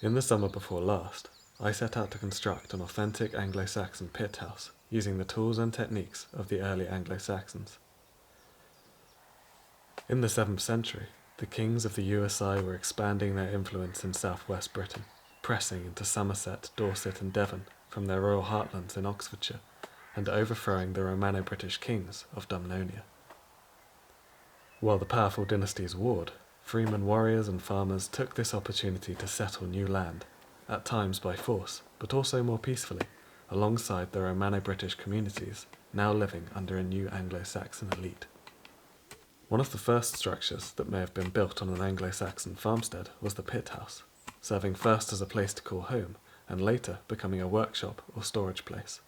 In the summer before last, I set out to construct an authentic Anglo-Saxon pit house using the tools and techniques of the early Anglo-Saxons. In the 7th century, the kings of the USI were expanding their influence in southwest Britain, pressing into Somerset, Dorset and Devon from their royal heartlands in Oxfordshire, and overthrowing the Romano-British kings of Dumnonia. While the powerful dynasties warred, freemen warriors and farmers took this opportunity to settle new land, at times by force, but also more peacefully, alongside the Romano-British communities now living under a new Anglo-Saxon elite. One of the first structures that may have been built on an Anglo-Saxon farmstead was the pit house, serving first as a place to call home, and later becoming a workshop or storage place.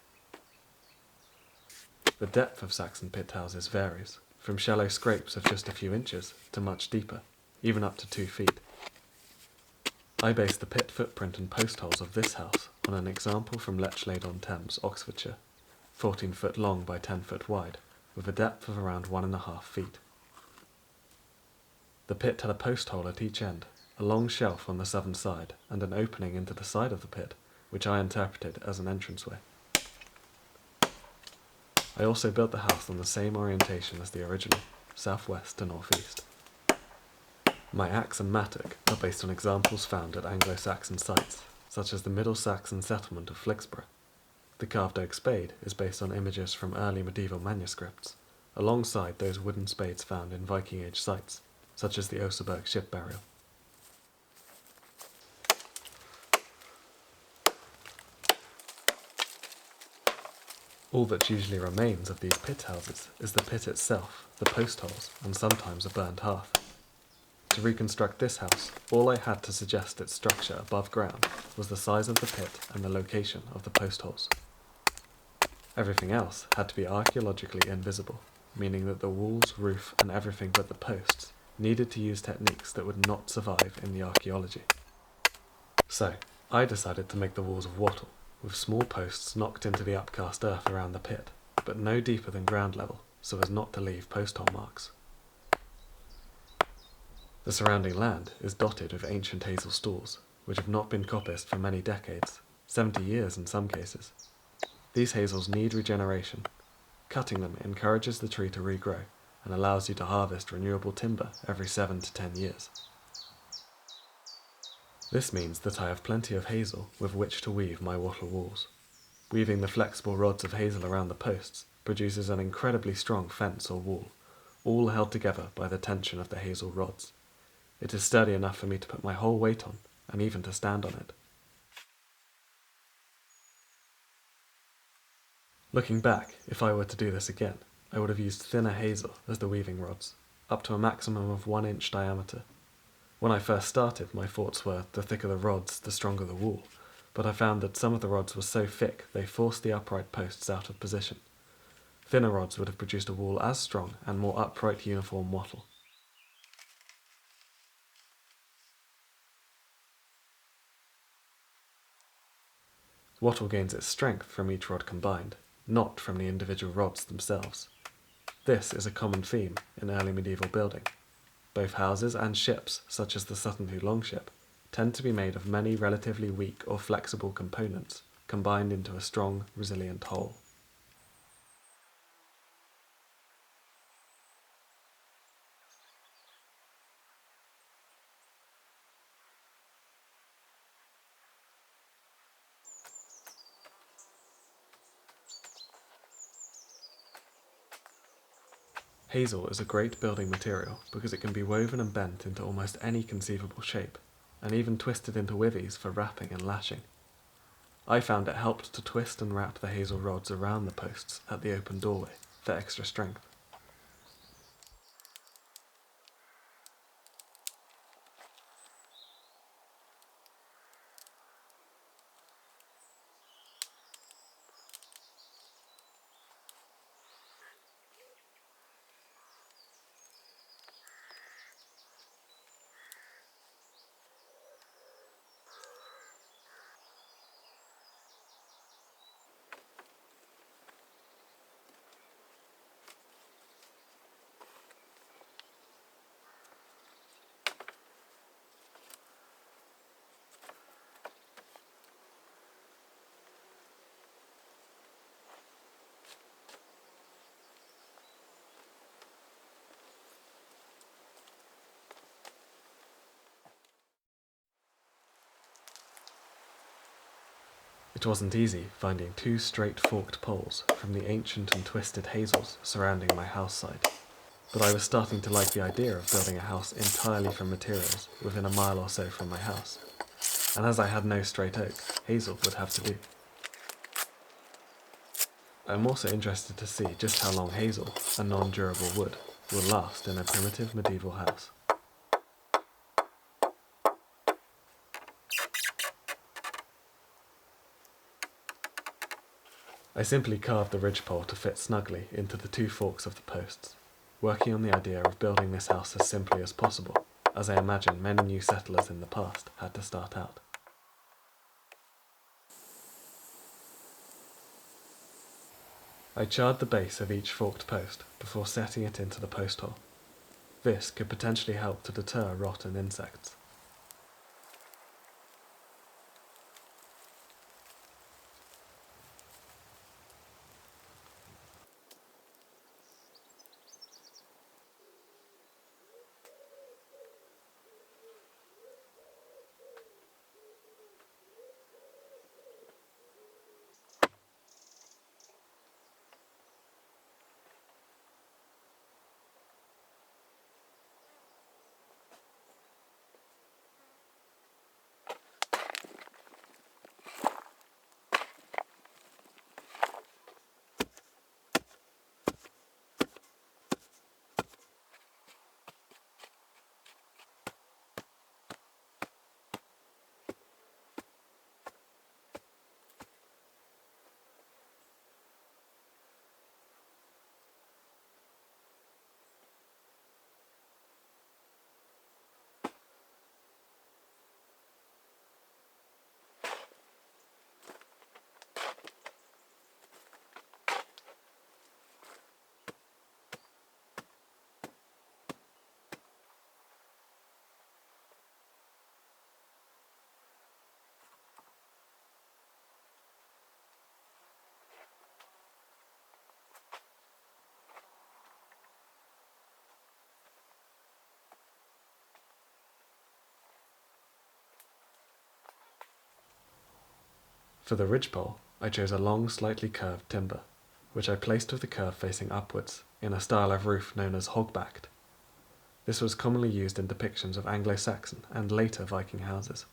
The depth of Saxon pit houses varies, from shallow scrapes of just a few inches to much deeper, even up to 2 feet. I based the pit footprint and post holes of this house on an example from Lechlade-on-Thames, Oxfordshire, 14 foot long by 10 foot wide, with a depth of around 1.5 feet. The pit had a post hole at each end, a long shelf on the southern side, and an opening into the side of the pit, which I interpreted as an entranceway. I also built the house on the same orientation as the original, southwest to northeast. My axe and mattock are based on examples found at Anglo-Saxon sites, such as the Middle-Saxon settlement of Flixborough. The carved oak spade is based on images from early medieval manuscripts, alongside those wooden spades found in Viking Age sites, such as the Oseberg ship burial. All that usually remains of these pit houses is the pit itself, the post holes, and sometimes a burnt hearth. To reconstruct this house, all I had to suggest its structure above ground was the size of the pit and the location of the post holes. Everything else had to be archaeologically invisible, meaning that the walls, roof, and everything but the posts needed to use techniques that would not survive in the archaeology. So, I decided to make the walls of wattle, with small posts knocked into the upcast earth around the pit, but no deeper than ground level, so as not to leave post hole marks. The surrounding land is dotted with ancient hazel stalls, which have not been coppiced for many decades, 70 years in some cases. These hazels need regeneration. Cutting them encourages the tree to regrow, and allows you to harvest renewable timber every 7 to 10 years. This means that I have plenty of hazel with which to weave my wattle walls. Weaving the flexible rods of hazel around the posts produces an incredibly strong fence or wall, all held together by the tension of the hazel rods. It is sturdy enough for me to put my whole weight on, and even to stand on it. Looking back, if I were to do this again, I would have used thinner hazel as the weaving rods, up to a maximum of 1 inch diameter. When I first started, my thoughts were, the thicker the rods, the stronger the wool, but I found that some of the rods were so thick they forced the upright posts out of position. Thinner rods would have produced a wool as strong and more upright uniform wattle. Wattle gains its strength from each rod combined, not from the individual rods themselves. This is a common theme in early medieval building. Both houses and ships, such as the Sutton-Hoo longship, tend to be made of many relatively weak or flexible components combined into a strong, resilient whole. Hazel is a great building material because it can be woven and bent into almost any conceivable shape, and even twisted into withies for wrapping and lashing. I found it helped to twist and wrap the hazel rods around the posts at the open doorway for extra strength. It wasn't easy finding two straight forked poles from the ancient and twisted hazels surrounding my house site, but I was starting to like the idea of building a house entirely from materials within a mile or so from my house, and as I had no straight oak, hazel would have to do. I'm also interested to see just how long hazel, a non-durable wood, will last in a primitive medieval house. I simply carved the ridgepole to fit snugly into the two forks of the posts, working on the idea of building this house as simply as possible, as I imagine many new settlers in the past had to start out. I charred the base of each forked post before setting it into the post hole. This could potentially help to deter rot and insects. For the ridgepole, I chose a long, slightly curved timber, which I placed with the curve facing upwards, in a style of roof known as hog-backed. This was commonly used in depictions of Anglo-Saxon and later Viking houses.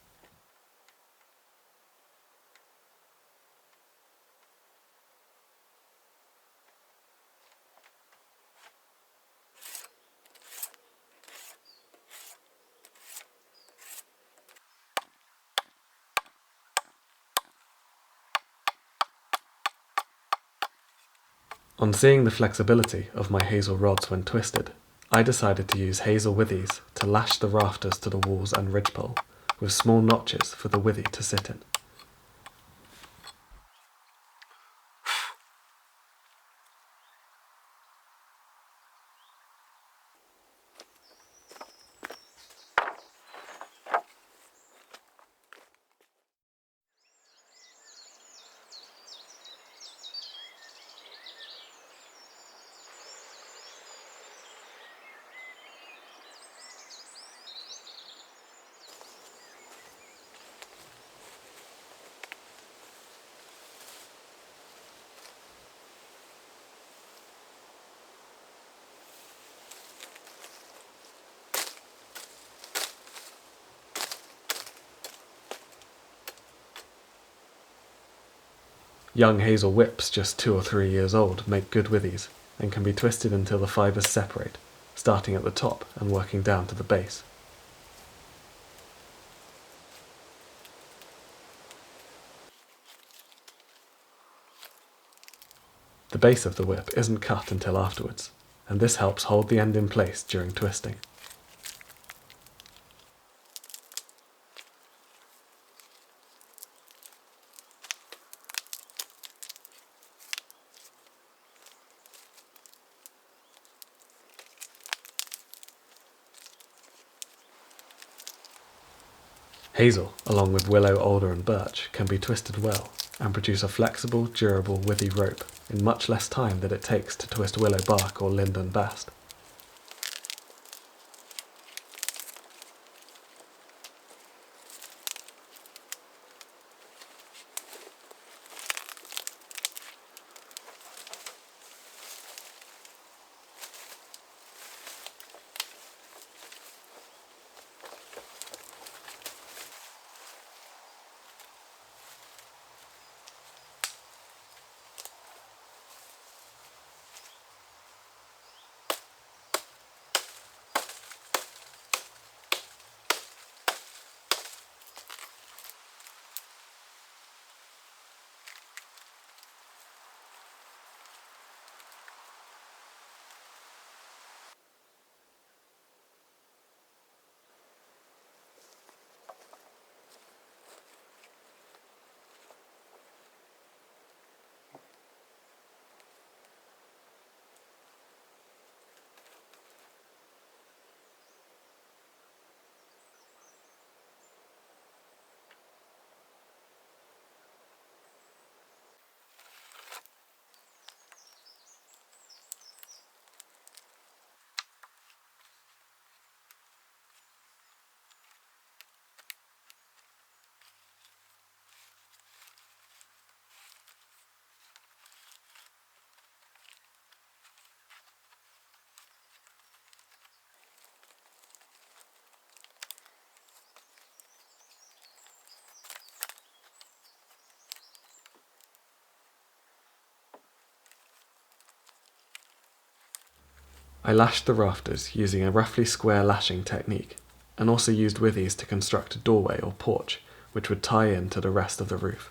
On seeing the flexibility of my hazel rods when twisted, I decided to use hazel withies to lash the rafters to the walls and ridgepole, with small notches for the withy to sit in. Young hazel whips just 2 or 3 years old make good withies and can be twisted until the fibres separate, starting at the top and working down to the base. The base of the whip isn't cut until afterwards, and this helps hold the end in place during twisting. Hazel, along with willow, alder and birch, can be twisted well and produce a flexible, durable, withy rope in much less time than it takes to twist willow bark or linden bast. I lashed the rafters using a roughly square lashing technique, and also used withies to construct a doorway or porch, which would tie in to the rest of the roof.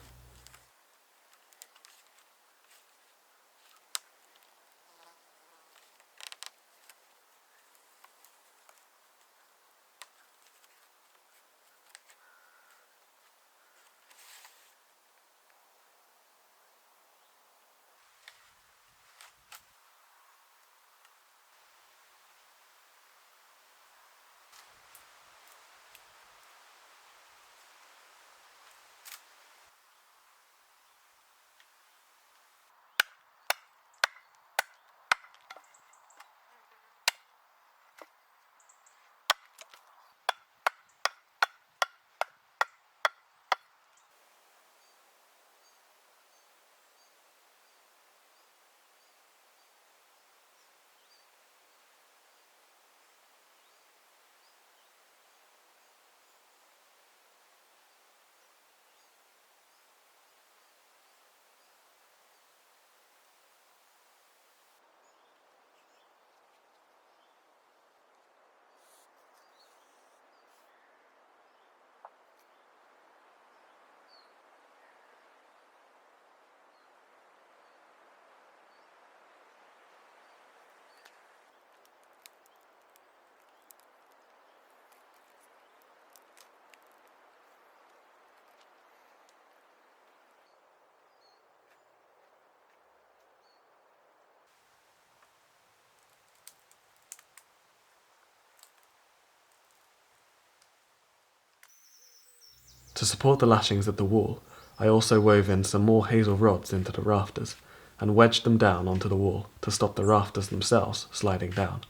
To support the lashings at the wall, I also wove in some more hazel rods into the rafters, and wedged them down onto the wall to stop the rafters themselves sliding down.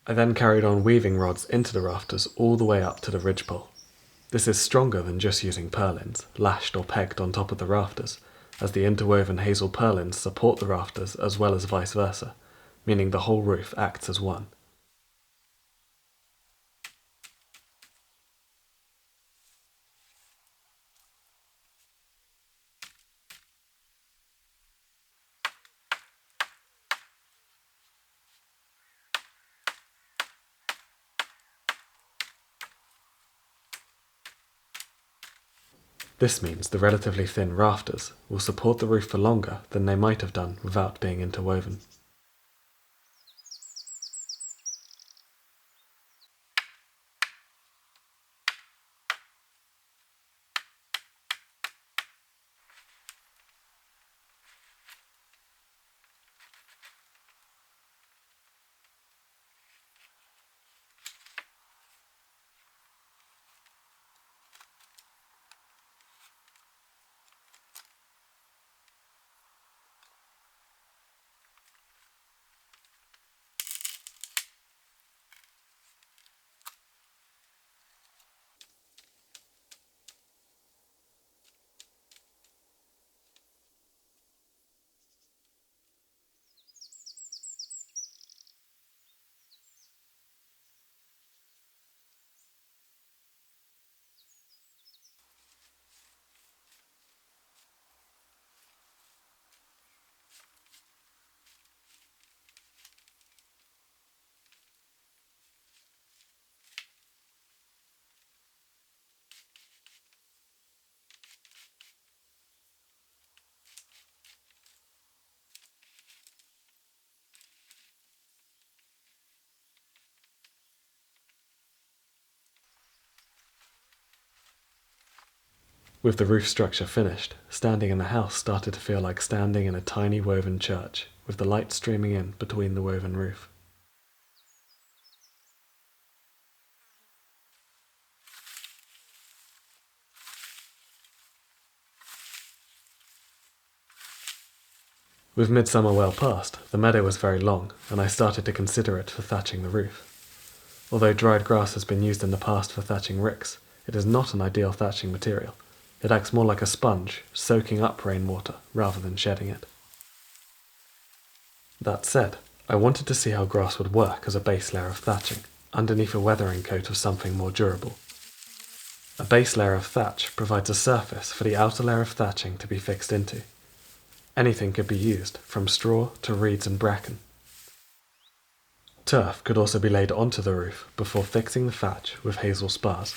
I then carried on weaving rods into the rafters all the way up to the ridgepole. This is stronger than just using purlins, lashed or pegged on top of the rafters, as the interwoven hazel purlins support the rafters as well as vice versa, meaning the whole roof acts as one. This means the relatively thin rafters will support the roof for longer than they might have done without being interwoven. With the roof structure finished, standing in the house started to feel like standing in a tiny woven church, with the light streaming in between the woven roof. With midsummer well past, the meadow was very long, and I started to consider it for thatching the roof. Although dried grass has been used in the past for thatching ricks, it is not an ideal thatching material. It acts more like a sponge, soaking up rainwater rather than shedding it. That said, I wanted to see how grass would work as a base layer of thatching, underneath a weathering coat of something more durable. A base layer of thatch provides a surface for the outer layer of thatching to be fixed into. Anything could be used, from straw to reeds and bracken. Turf could also be laid onto the roof before fixing the thatch with hazel spars.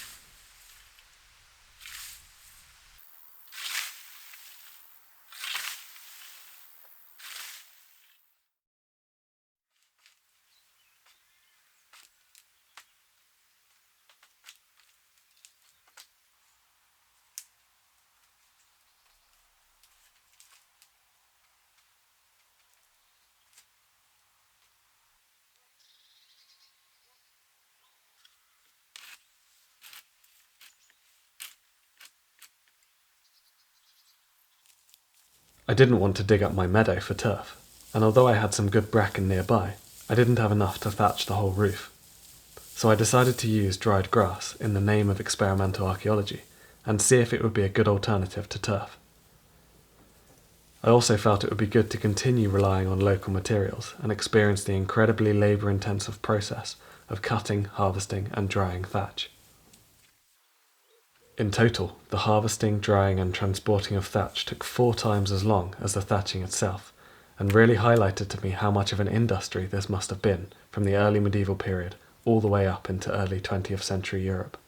I didn't want to dig up my meadow for turf, and although I had some good bracken nearby, I didn't have enough to thatch the whole roof. So I decided to use dried grass in the name of experimental archaeology, and see if it would be a good alternative to turf. I also felt it would be good to continue relying on local materials and experience the incredibly labour-intensive process of cutting, harvesting and drying thatch. In total, the harvesting, drying and transporting of thatch took 4 times as long as the thatching itself, and really highlighted to me how much of an industry this must have been from the early medieval period all the way up into early 20th century Europe.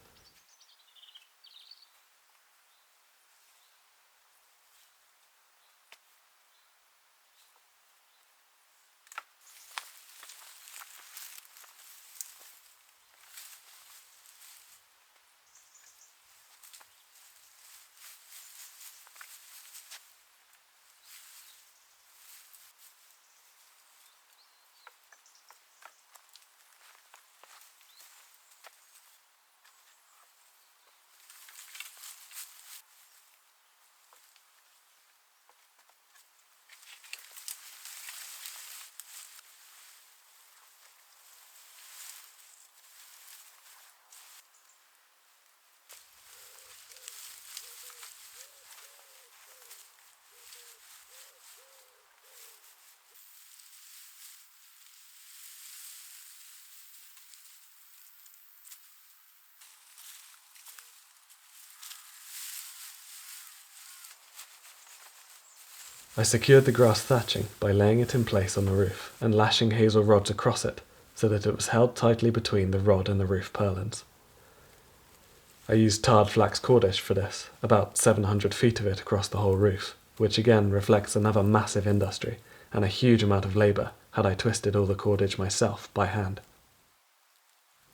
I secured the grass thatching by laying it in place on the roof and lashing hazel rods across it so that it was held tightly between the rod and the roof purlins. I used tarred flax cordage for this, about 700 feet of it across the whole roof, which again reflects another massive industry and a huge amount of labour had I twisted all the cordage myself by hand.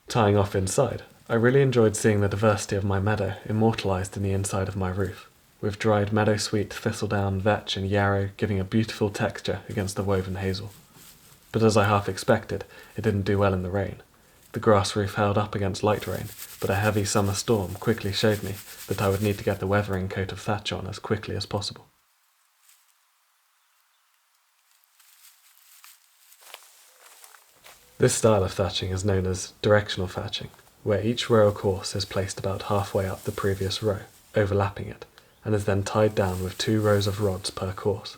Tying off inside, I really enjoyed seeing the diversity of my meadow immortalised in the inside of my roof, with dried meadowsweet, thistledown, vetch and yarrow giving a beautiful texture against the woven hazel. But as I half expected, it didn't do well in the rain. The grass roof held up against light rain, but a heavy summer storm quickly showed me that I would need to get the weathering coat of thatch on as quickly as possible. This style of thatching is known as directional thatching, where each row of course is placed about halfway up the previous row, overlapping it, and is then tied down with 2 rows of rods per course.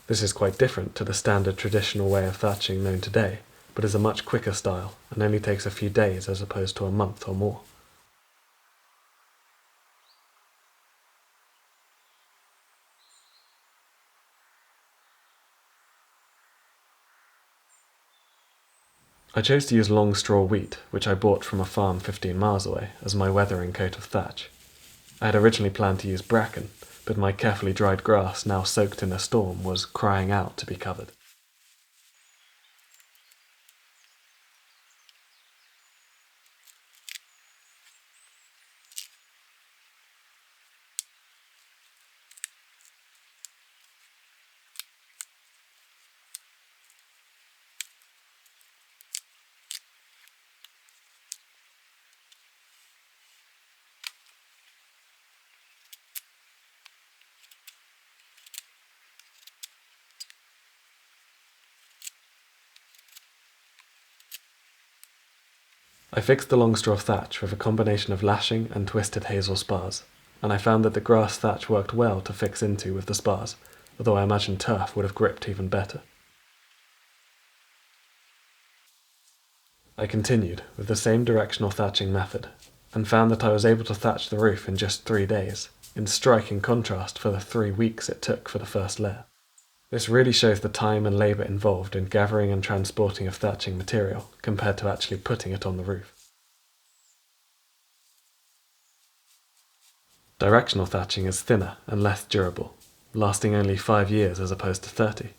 This is quite different to the standard traditional way of thatching known today, but is a much quicker style and only takes a few days as opposed to a month or more. I chose to use long straw wheat, which I bought from a farm 15 miles away, as my weathering coat of thatch. I had originally planned to use bracken, but my carefully dried grass, now soaked in a storm, was crying out to be covered. I fixed the long straw thatch with a combination of lashing and twisted hazel spars, and I found that the grass thatch worked well to fix into with the spars, although I imagine turf would have gripped even better. I continued with the same directional thatching method, and found that I was able to thatch the roof in just 3 days, in striking contrast for the 3 weeks it took for the first layer. This really shows the time and labour involved in gathering and transporting of thatching material compared to actually putting it on the roof. Directional thatching is thinner and less durable, lasting only 5 years as opposed to 30.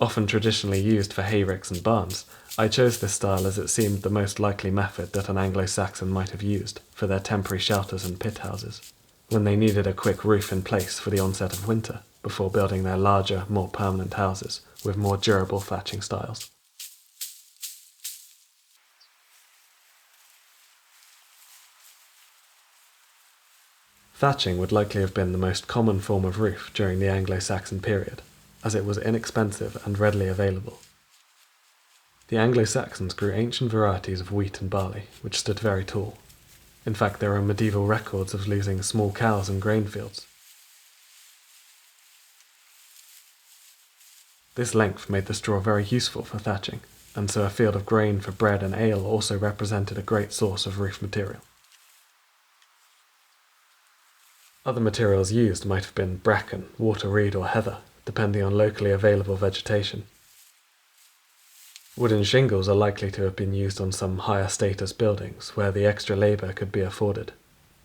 Often traditionally used for hayricks and barns, I chose this style as it seemed the most likely method that an Anglo-Saxon might have used for their temporary shelters and pit houses, when they needed a quick roof in place for the onset of winter, before building their larger, more permanent houses with more durable thatching styles. Thatching would likely have been the most common form of roof during the Anglo-Saxon period, as it was inexpensive and readily available. The Anglo-Saxons grew ancient varieties of wheat and barley, which stood very tall. In fact, there are medieval records of losing small cows in grain fields. This length made the straw very useful for thatching, and so a field of grain for bread and ale also represented a great source of roof material. Other materials used might have been bracken, water reed or heather, depending on locally available vegetation. Wooden shingles are likely to have been used on some higher status buildings where the extra labour could be afforded.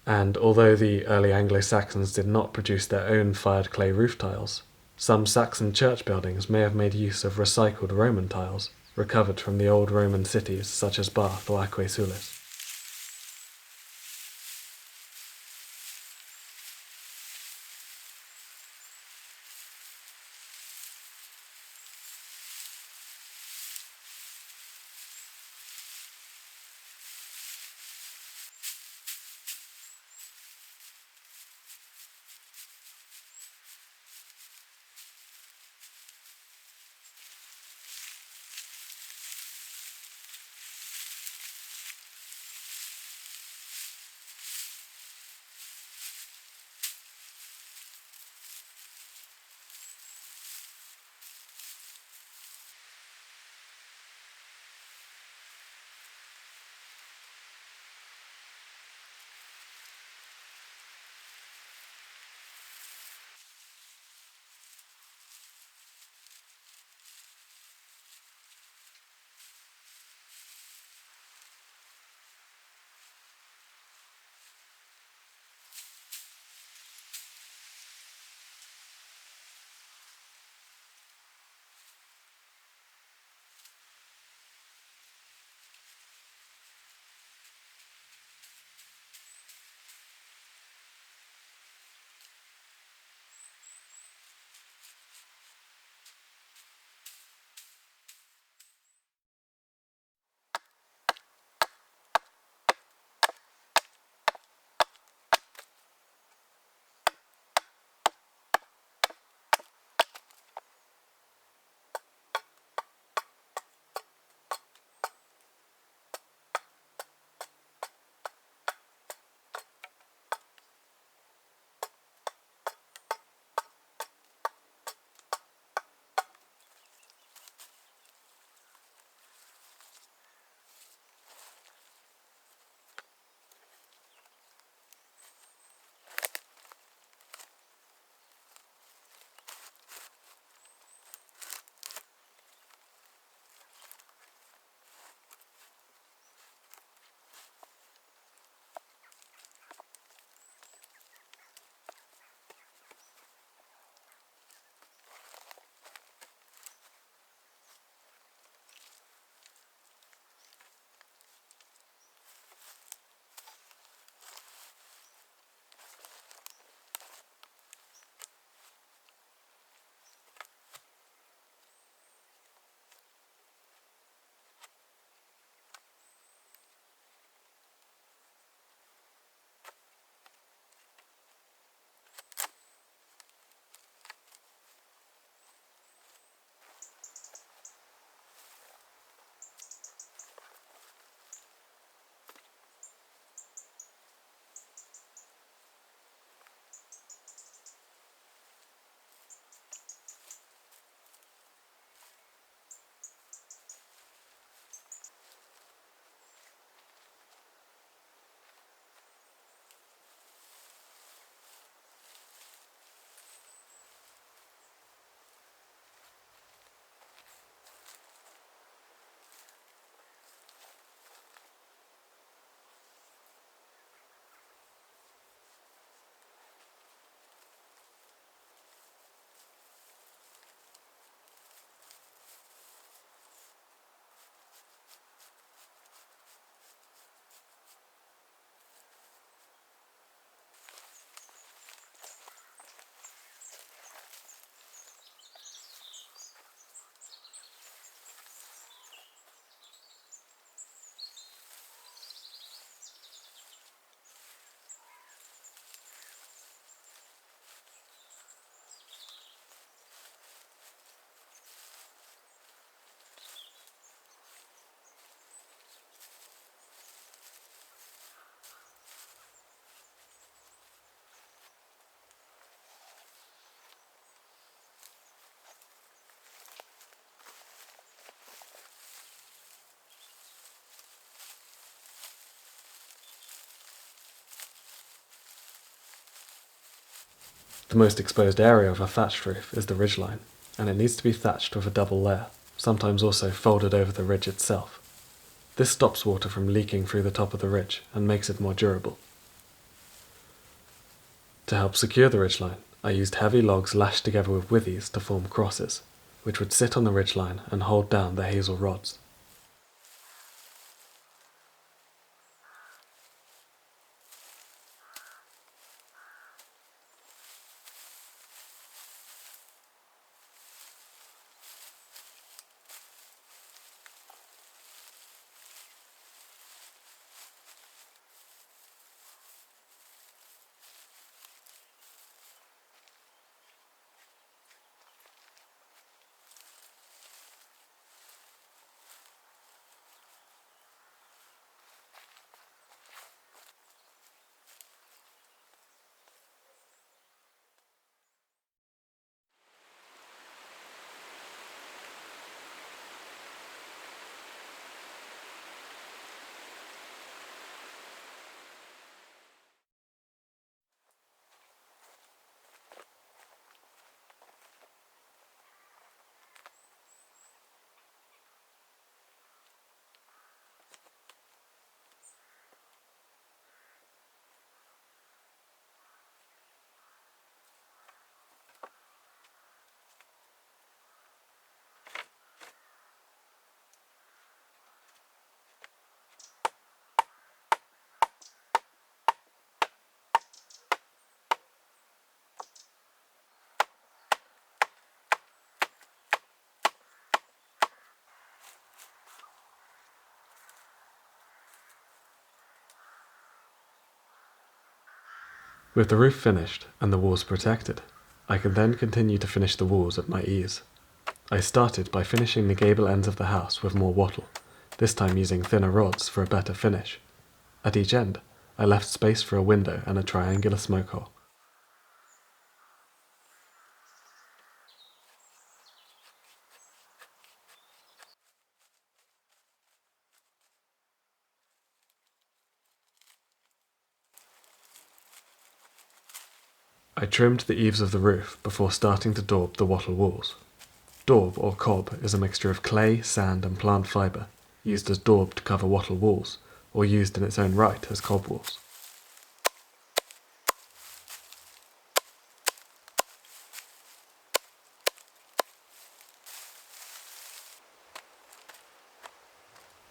And although the early Anglo-Saxons did not produce their own fired clay roof tiles, some Saxon church buildings may have made use of recycled Roman tiles, recovered from the old Roman cities such as Bath or Aquae Sulis. The most exposed area of a thatched roof is the ridgeline, and it needs to be thatched with a double layer, sometimes also folded over the ridge itself. This stops water from leaking through the top of the ridge and makes it more durable. To help secure the ridgeline, I used heavy logs lashed together with withies to form crosses, which would sit on the ridgeline and hold down the hazel rods. With the roof finished and the walls protected, I could then continue to finish the walls at my ease. I started by finishing the gable ends of the house with more wattle, this time using thinner rods for a better finish. At each end, I left space for a window and a triangular smoke hole. I trimmed the eaves of the roof before starting to daub the wattle walls. Daub or cob is a mixture of clay, sand and plant fibre, used as daub to cover wattle walls, or used in its own right as cob walls.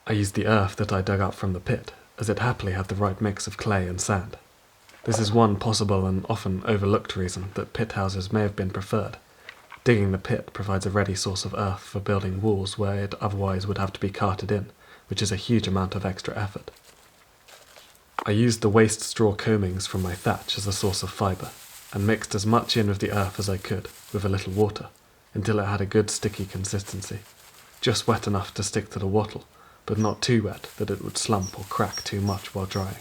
I used the earth that I dug up from the pit, as it happily had the right mix of clay and sand. This is one possible and often overlooked reason that pit houses may have been preferred. Digging the pit provides a ready source of earth for building walls where it otherwise would have to be carted in, which is a huge amount of extra effort. I used the waste straw combings from my thatch as a source of fibre, and mixed as much in with the earth as I could, with a little water, until it had a good sticky consistency, just wet enough to stick to the wattle, but not too wet that it would slump or crack too much while drying.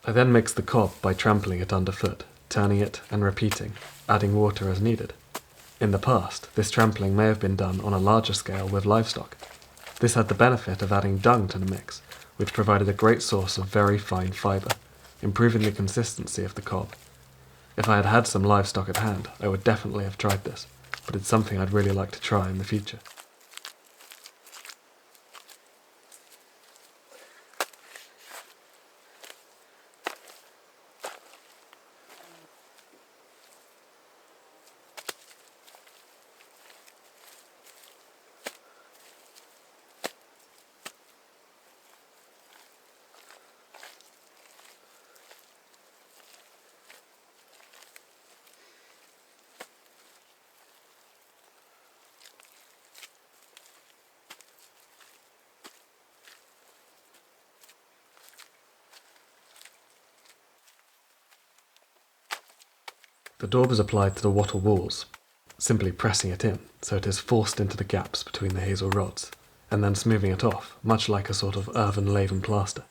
I then mixed the cob by trampling it underfoot, turning it and repeating, adding water as needed. In the past, this trampling may have been done on a larger scale with livestock. This had the benefit of adding dung to the mix, which provided a great source of very fine fibre, improving the consistency of the cob. If I had had some livestock at hand, I would definitely have tried this, but it's something I'd really like to try in the future. The daub is applied to the wattle walls, simply pressing it in so it is forced into the gaps between the hazel rods, and then smoothing it off, much like a sort of earthen laven plaster.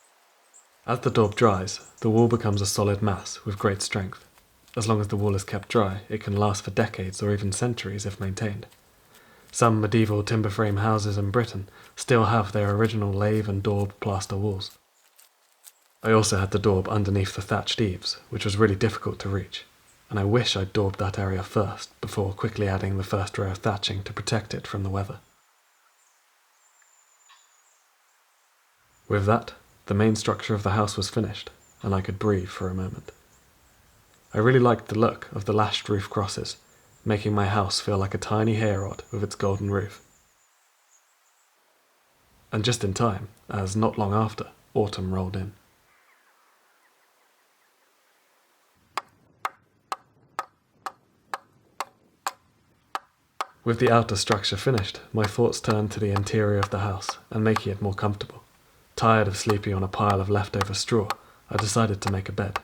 As the daub dries, the wall becomes a solid mass with great strength. As long as the wall is kept dry, it can last for decades or even centuries if maintained. Some medieval timber frame houses in Britain still have their original lave and daub plaster walls. I also had the daub underneath the thatched eaves, which was really difficult to reach, and I wish I'd daubed that area first before quickly adding the first row of thatching to protect it from the weather. With that, the main structure of the house was finished, and I could breathe for a moment. I really liked the look of the lashed roof crosses, making my house feel like a tiny hayrod with its golden roof. And just in time, as not long after, autumn rolled in. With the outer structure finished, my thoughts turned to the interior of the house and making it more comfortable. Tired of sleeping on a pile of leftover straw, I decided to make a bed.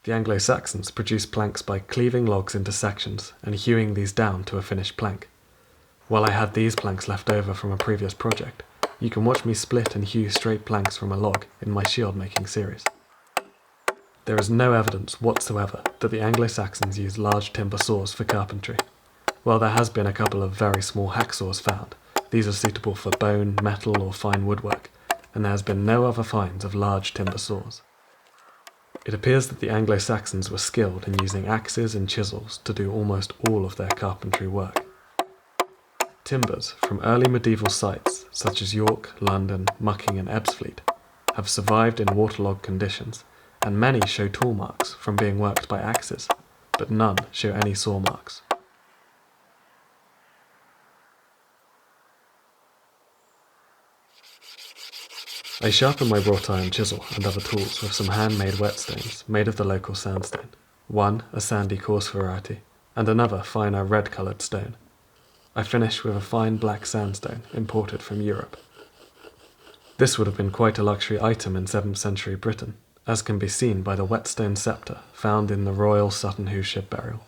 The Anglo-Saxons produced planks by cleaving logs into sections and hewing these down to a finished plank. While I had these planks left over from a previous project, you can watch me split and hew straight planks from a log in my shield making series. There is no evidence whatsoever that the Anglo-Saxons used large timber saws for carpentry. While there has been a couple of very small hacksaws found, these are suitable for bone, metal or fine woodwork, and there has been no other finds of large timber saws. It appears that the Anglo-Saxons were skilled in using axes and chisels to do almost all of their carpentry work. Timbers from early medieval sites such as York, London, Mucking and Ebbsfleet have survived in waterlogged conditions, and many show tool marks from being worked by axes, but none show any saw marks. I sharpen my wrought iron chisel and other tools with some handmade whetstones made of the local sandstone, one a sandy coarse variety, and another finer red-coloured stone. I finish with a fine black sandstone imported from Europe. This would have been quite a luxury item in 7th century Britain, as can be seen by the whetstone sceptre found in the Royal Sutton Hoo ship burial.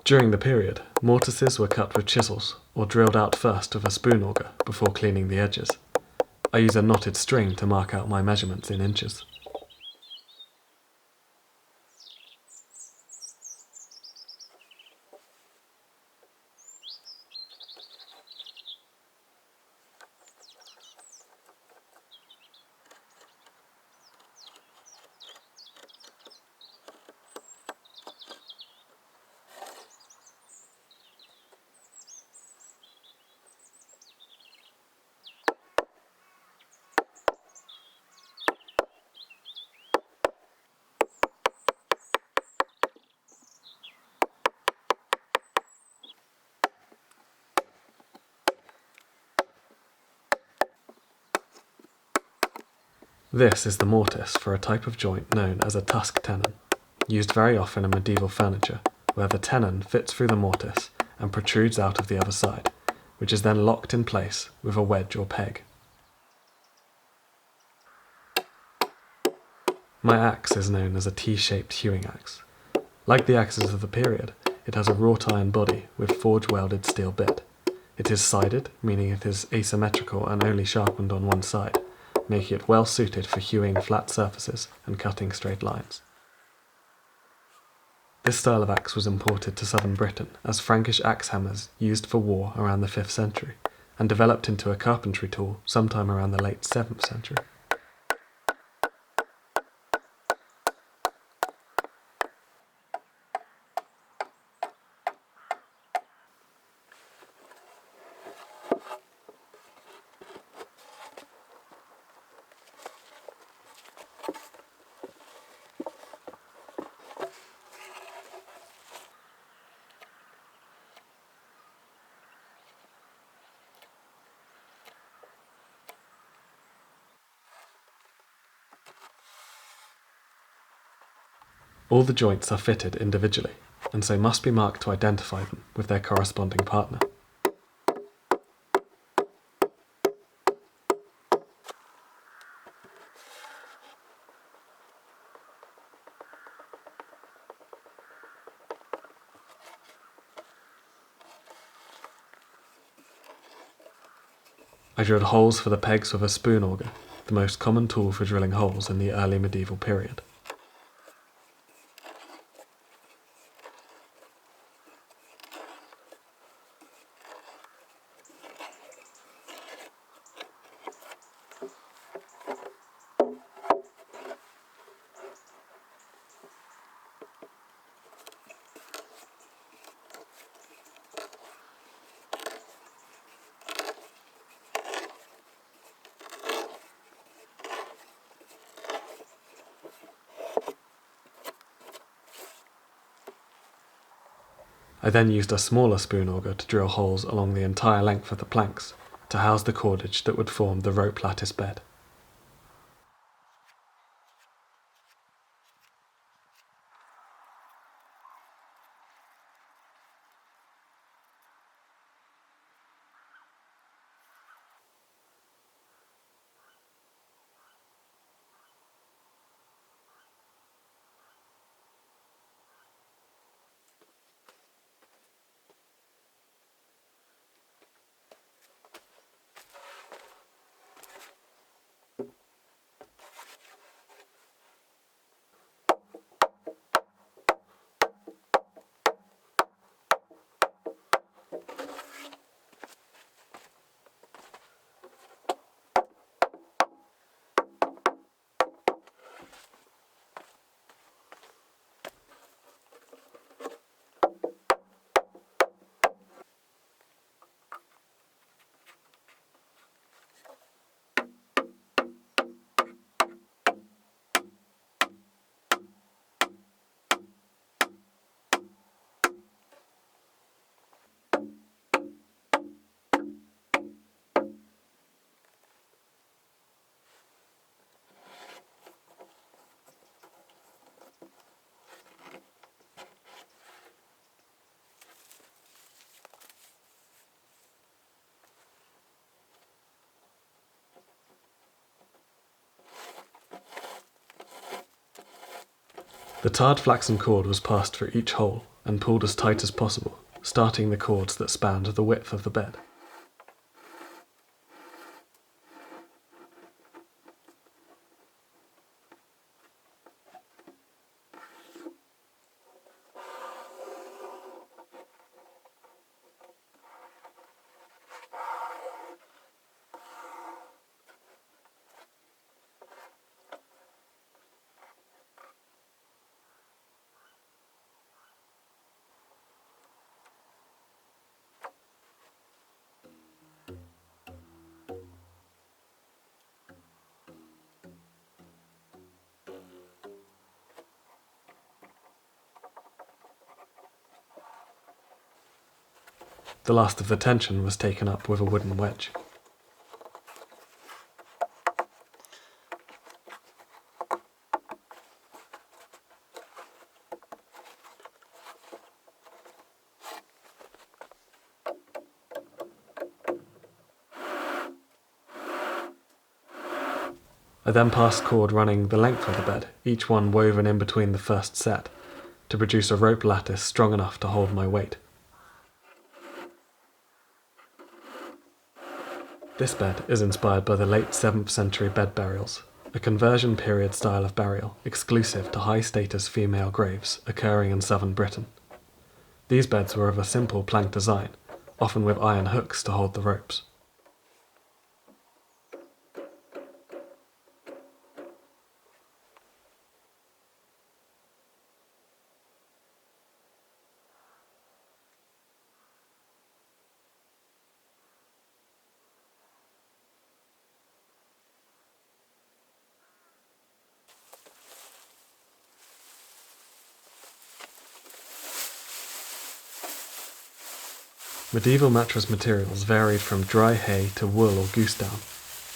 During the period, mortises were cut with chisels or drilled out first with a spoon auger before cleaning the edges. I use a knotted string to mark out my measurements in inches. This is the mortise for a type of joint known as a tusk tenon, used very often in medieval furniture, where the tenon fits through the mortise and protrudes out of the other side, which is then locked in place with a wedge or peg. My axe is known as a T-shaped hewing axe. Like the axes of the period, it has a wrought iron body with forge-welded steel bit. It is sided, meaning it is asymmetrical and only sharpened on one side, making it well suited for hewing flat surfaces and cutting straight lines. This style of axe was imported to southern Britain as Frankish axe hammers used for war around the 5th century, and developed into a carpentry tool sometime around the late 7th century. All the joints are fitted individually, and so must be marked to identify them with their corresponding partner. I drilled holes for the pegs with a spoon auger, the most common tool for drilling holes in the early medieval period. I then used a smaller spoon auger to drill holes along the entire length of the planks to house the cordage that would form the rope lattice bed. The tarred flaxen cord was passed for each hole and pulled as tight as possible, starting the cords that spanned the width of the bed. The last of the tension was taken up with a wooden wedge. I then passed cord running the length of the bed, each one woven in between the first set, to produce a rope lattice strong enough to hold my weight. This bed is inspired by the late 7th century bed burials, a conversion period style of burial exclusive to high-status female graves occurring in southern Britain. These beds were of a simple plank design, often with iron hooks to hold the ropes. Medieval mattress materials varied from dry hay to wool or goose down.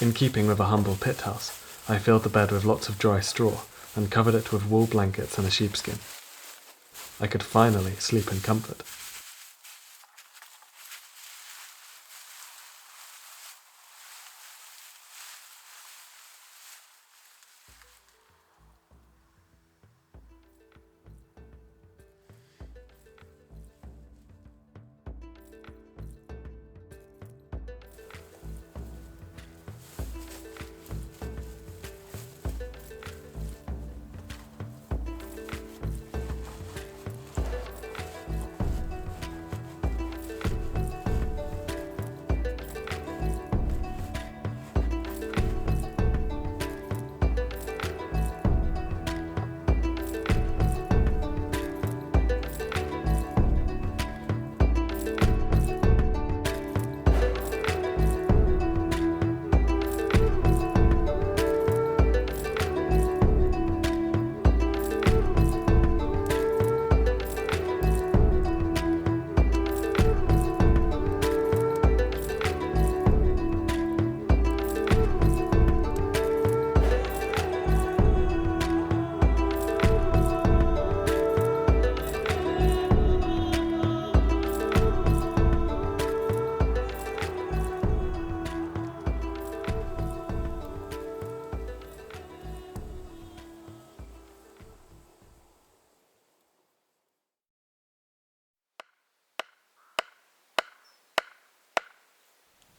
In keeping with a humble pit house, I filled the bed with lots of dry straw, and covered it with wool blankets and a sheepskin. I could finally sleep in comfort.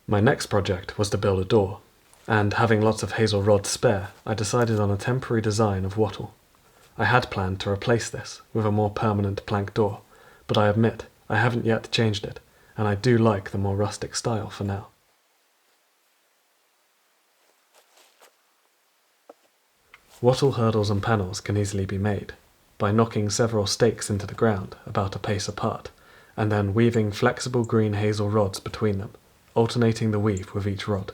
My next project was to build a door, and having lots of hazel rods spare, I decided on a temporary design of wattle. I had planned to replace this with a more permanent plank door, but I admit I haven't yet changed it, and I do like the more rustic style for now. Wattle hurdles and panels can easily be made by knocking several stakes into the ground about a pace apart, and then weaving flexible green hazel rods between them, alternating the weave with each rod.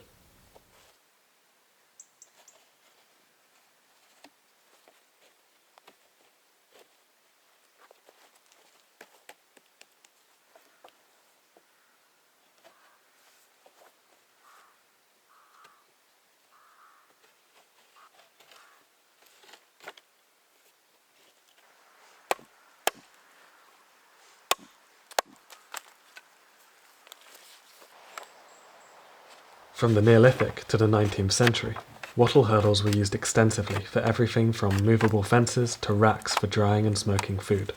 From the Neolithic to the 19th century, wattle hurdles were used extensively for everything from movable fences to racks for drying and smoking food.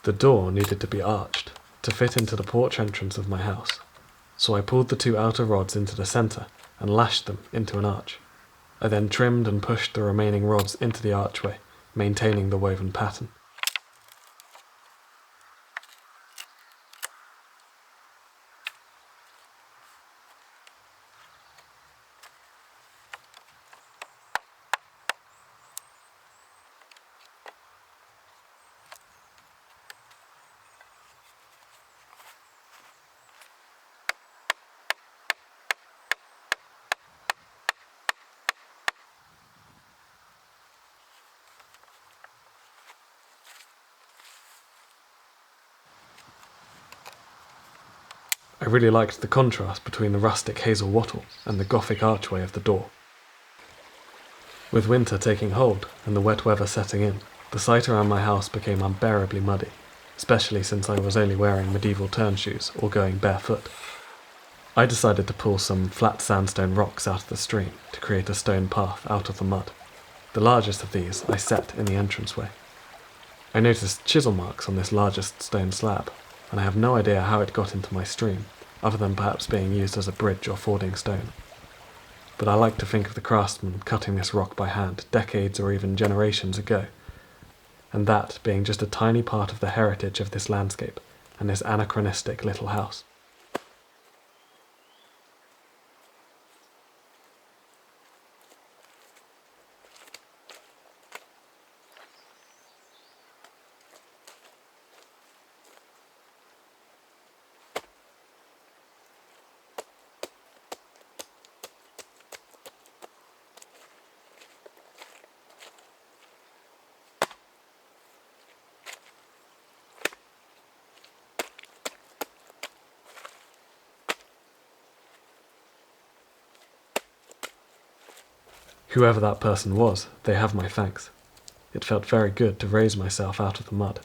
The door needed to be arched to fit into the porch entrance of my house, so I pulled the two outer rods into the centre and lashed them into an arch. I then trimmed and pushed the remaining rods into the archway, maintaining the woven pattern. I really liked the contrast between the rustic hazel wattle and the Gothic archway of the door. With winter taking hold and the wet weather setting in, the site around my house became unbearably muddy, especially since I was only wearing medieval turn shoes or going barefoot. I decided to pull some flat sandstone rocks out of the stream to create a stone path out of the mud. The largest of these I set in the entranceway. I noticed chisel marks on this largest stone slab, and I have no idea how it got into my stream, other than perhaps being used as a bridge or fording stone. But I like to think of the craftsman cutting this rock by hand decades or even generations ago, and that being just a tiny part of the heritage of this landscape and this anachronistic little house. Whoever that person was, they have my thanks. It felt very good to raise myself out of the mud.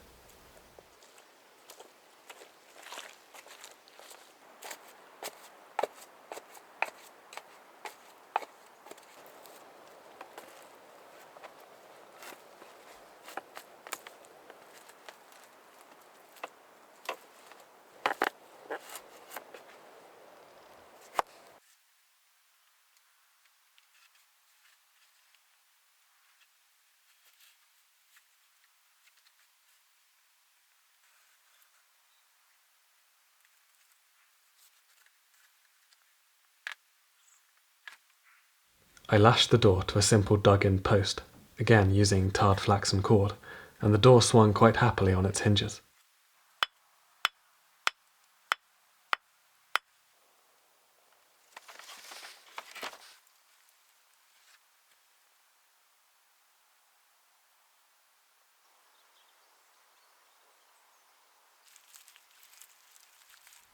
I lashed the door to a simple dug-in post, again using tarred flaxen cord, and the door swung quite happily on its hinges.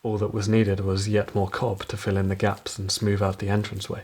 All that was needed was yet more cob to fill in the gaps and smooth out the entranceway.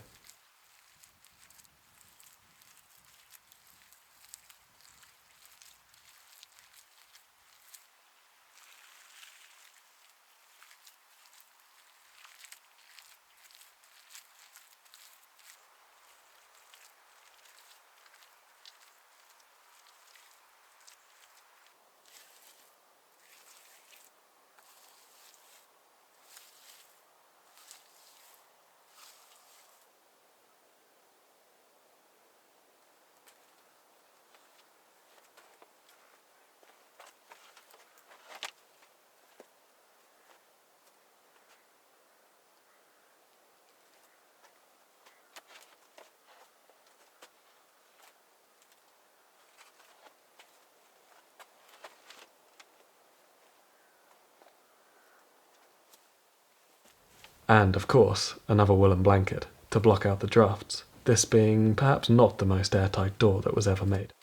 And, of course, another woolen blanket to block out the drafts, this being perhaps not the most airtight door that was ever made.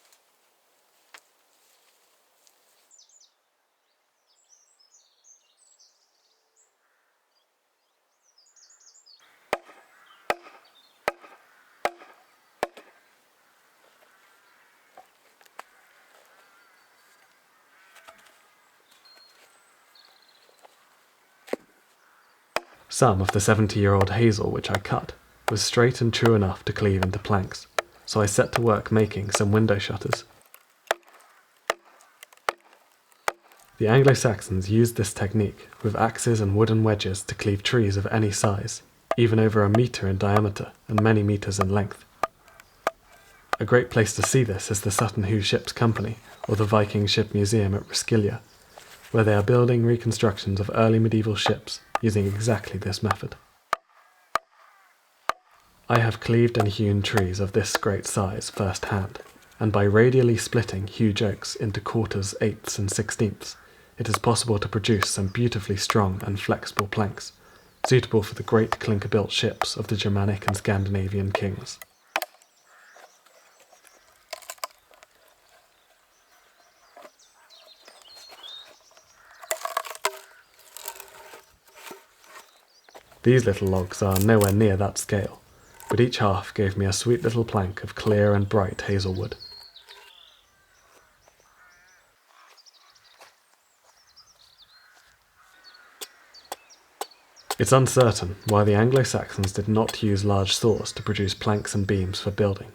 Some of the 70-year-old hazel which I cut was straight and true enough to cleave into planks, so I set to work making some window shutters. The Anglo-Saxons used this technique with axes and wooden wedges to cleave trees of any size, even over a metre in diameter and many metres in length. A great place to see this is the Sutton Hoo Ship's Company, or the Viking Ship Museum at Roskilde, where they are building reconstructions of early medieval ships using exactly this method. I have cleaved and hewn trees of this great size first hand, and by radially splitting huge oaks into quarters, eighths and sixteenths, it is possible to produce some beautifully strong and flexible planks, suitable for the great clinker-built ships of the Germanic and Scandinavian kings. These little logs are nowhere near that scale, but each half gave me a sweet little plank of clear and bright hazel wood. It's uncertain why the Anglo-Saxons did not use large saws to produce planks and beams for building.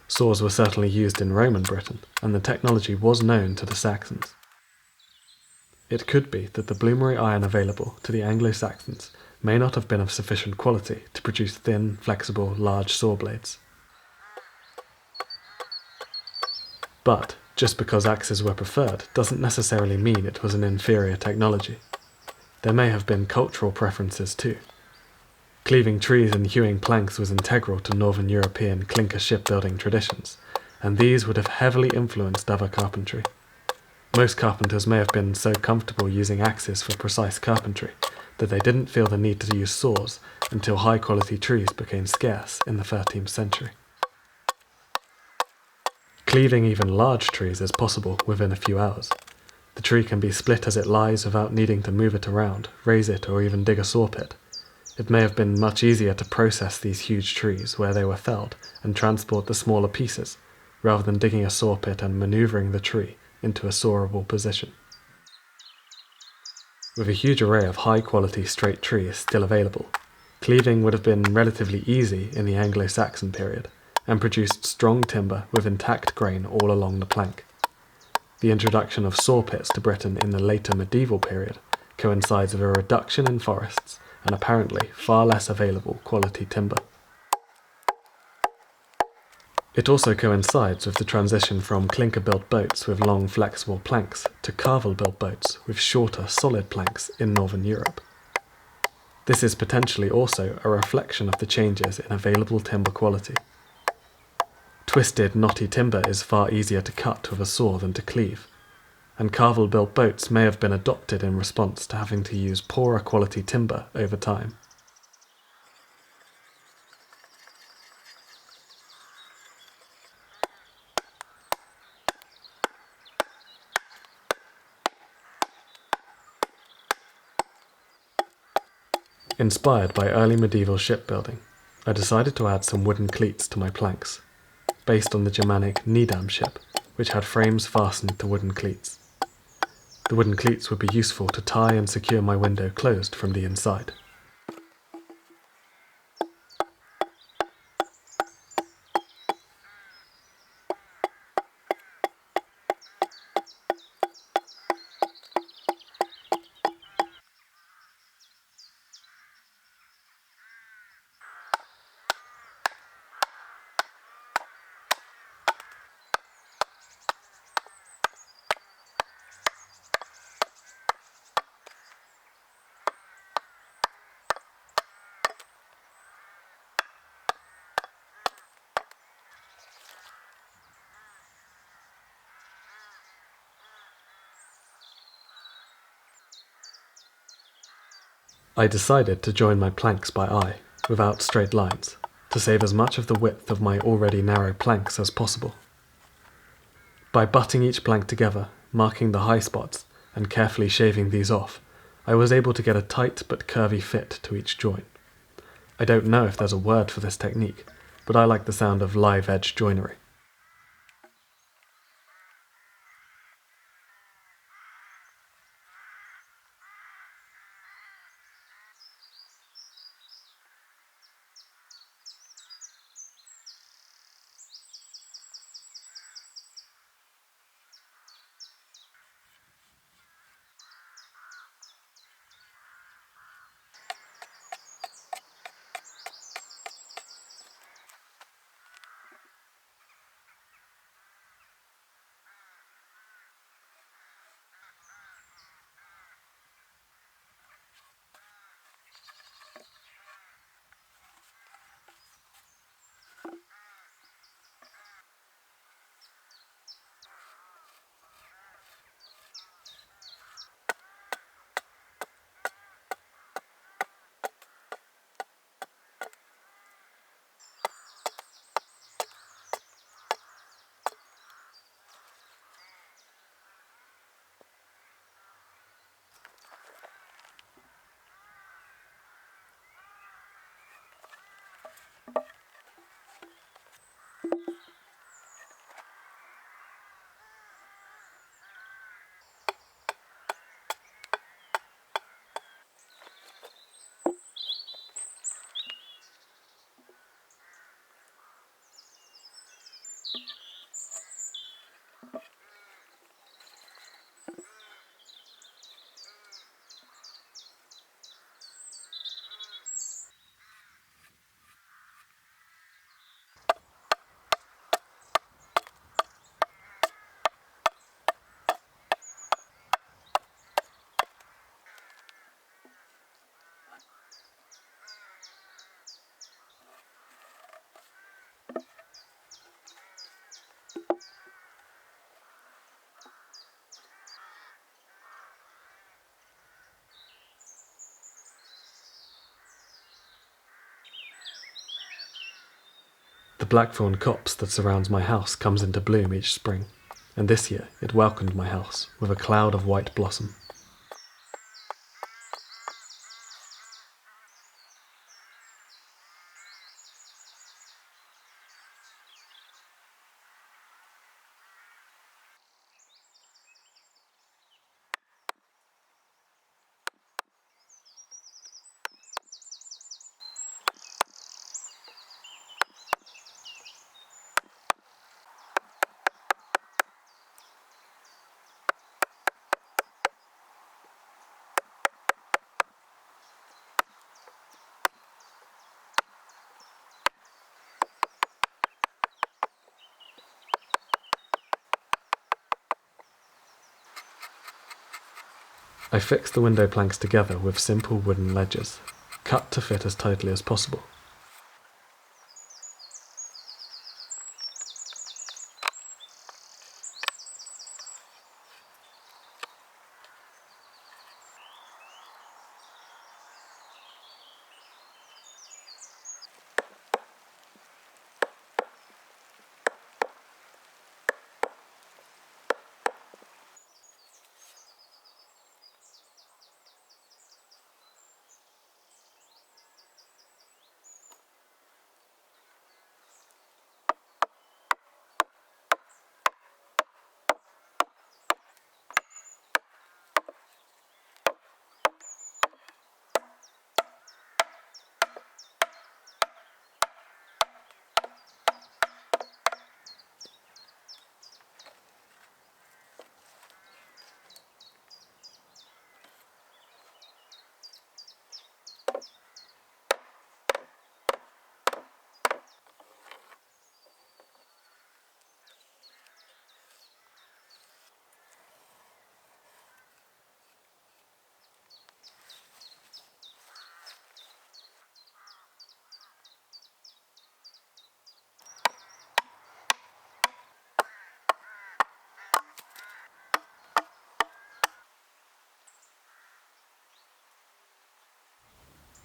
Saws were certainly used in Roman Britain, and the technology was known to the Saxons. It could be that the bloomery iron available to the Anglo-Saxons may not have been of sufficient quality to produce thin, flexible, large saw blades. But just because axes were preferred doesn't necessarily mean it was an inferior technology. There may have been cultural preferences too. Cleaving trees and hewing planks was integral to Northern European clinker shipbuilding traditions, and these would have heavily influenced other carpentry. Most carpenters may have been so comfortable using axes for precise carpentry that they didn't feel the need to use saws until high-quality trees became scarce in the 13th century. Cleaving even large trees is possible within a few hours. The tree can be split as it lies without needing to move it around, raise it, or even dig a saw pit. It may have been much easier to process these huge trees where they were felled and transport the smaller pieces, rather than digging a saw pit and manoeuvring the tree into a sawable position. With a huge array of high-quality straight trees still available, cleaving would have been relatively easy in the Anglo-Saxon period, and produced strong timber with intact grain all along the plank. The introduction of saw pits to Britain in the later medieval period coincides with a reduction in forests and apparently far less available quality timber. It also coincides with the transition from clinker-built boats with long flexible planks to carvel-built boats with shorter solid planks in Northern Europe. This is potentially also a reflection of the changes in available timber quality. Twisted, knotty timber is far easier to cut with a saw than to cleave, and carvel-built boats may have been adopted in response to having to use poorer quality timber over time. Inspired by early medieval shipbuilding, I decided to add some wooden cleats to my planks, based on the Germanic Nidam ship, which had frames fastened to wooden cleats. The wooden cleats would be useful to tie and secure my window closed from the inside. I decided to join my planks by eye, without straight lines, to save as much of the width of my already narrow planks as possible. By butting each plank together, marking the high spots, and carefully shaving these off, I was able to get a tight but curvy fit to each join. I don't know if there's a word for this technique, but I like the sound of live edge joinery. The blackthorn copse that surrounds my house comes into bloom each spring, and this year it welcomed my house with a cloud of white blossom. I fixed the window planks together with simple wooden ledges, cut to fit as tightly as possible.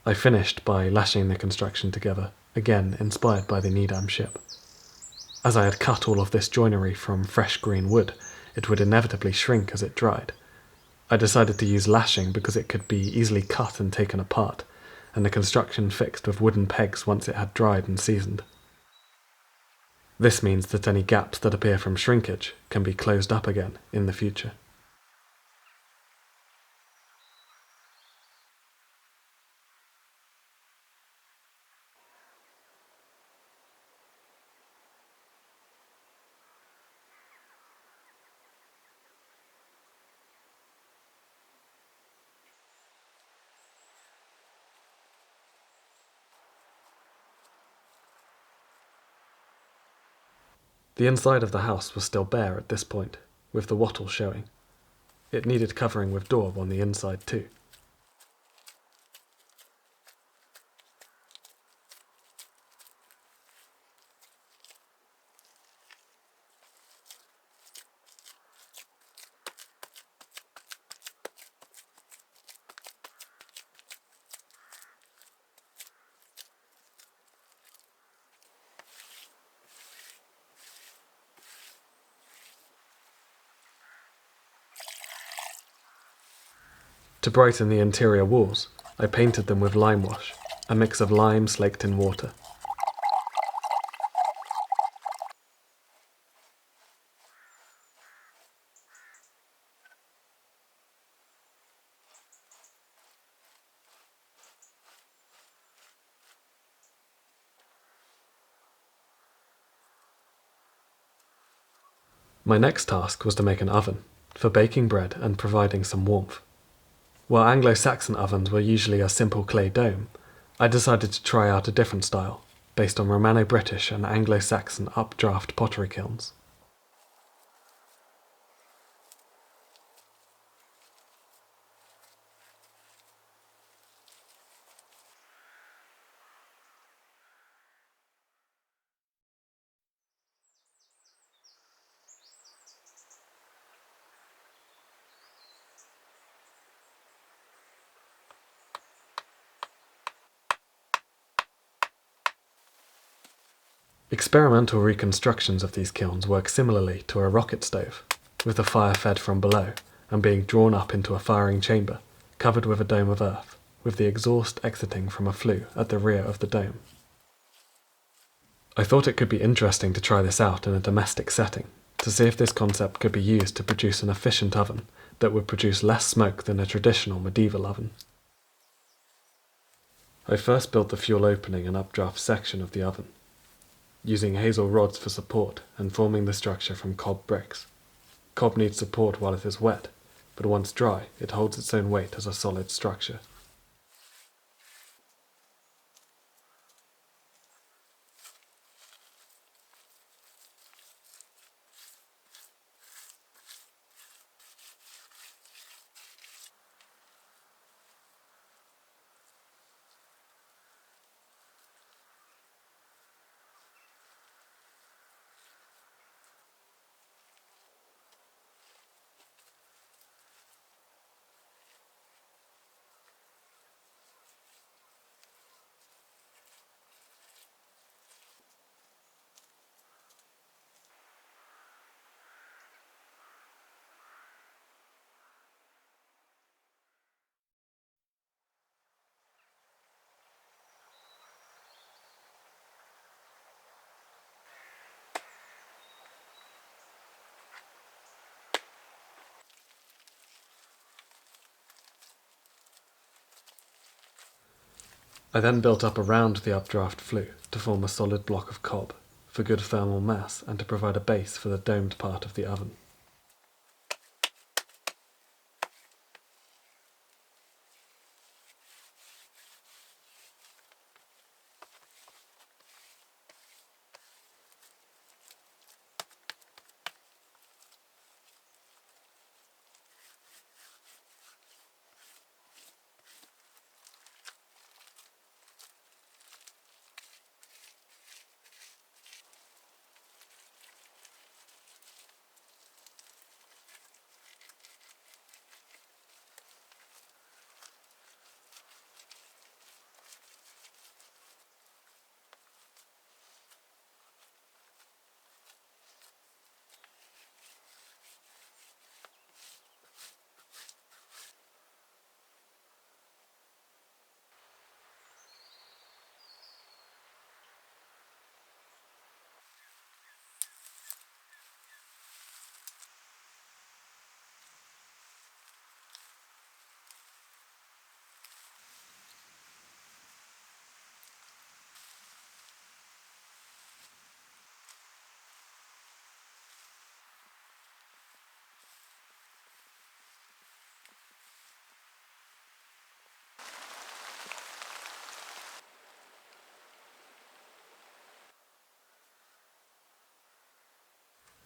I finished by lashing the construction together, again inspired by the Needham ship. As I had cut all of this joinery from fresh green wood, it would inevitably shrink as it dried. I decided to use lashing because it could be easily cut and taken apart, and the construction fixed with wooden pegs once it had dried and seasoned. This means that any gaps that appear from shrinkage can be closed up again in the future. The inside of the house was still bare at this point, with the wattle showing. It needed covering with daub on the inside too. To brighten the interior walls, I painted them with lime wash, a mix of lime slaked in water. My next task was to make an oven, for baking bread and providing some warmth. While Anglo-Saxon ovens were usually a simple clay dome, I decided to try out a different style, based on Romano-British and Anglo-Saxon updraft pottery kilns. Experimental reconstructions of these kilns work similarly to a rocket stove, with the fire fed from below and being drawn up into a firing chamber, covered with a dome of earth, with the exhaust exiting from a flue at the rear of the dome. I thought it could be interesting to try this out in a domestic setting, to see if this concept could be used to produce an efficient oven that would produce less smoke than a traditional medieval oven. I first built the fuel opening and updraft section of the oven, using hazel rods for support and forming the structure from cob bricks. Cob needs support while it is wet, but once dry, it holds its own weight as a solid structure. I then built up around the updraft flue to form a solid block of cob, for good thermal mass and to provide a base for the domed part of the oven.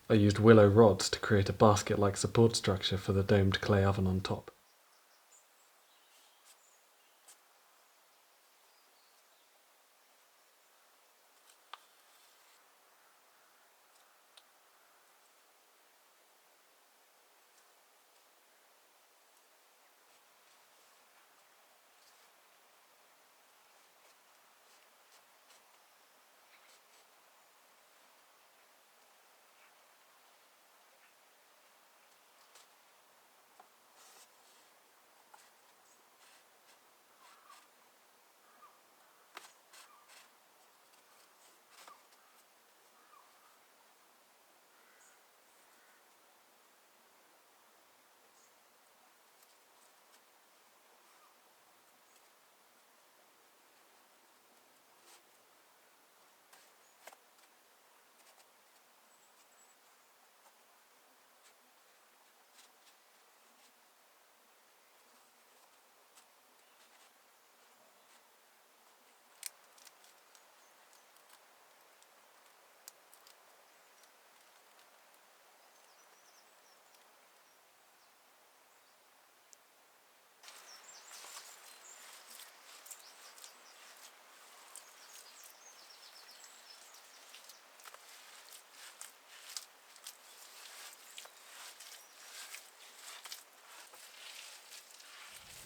I used willow rods to create a basket-like support structure for the domed clay oven on top.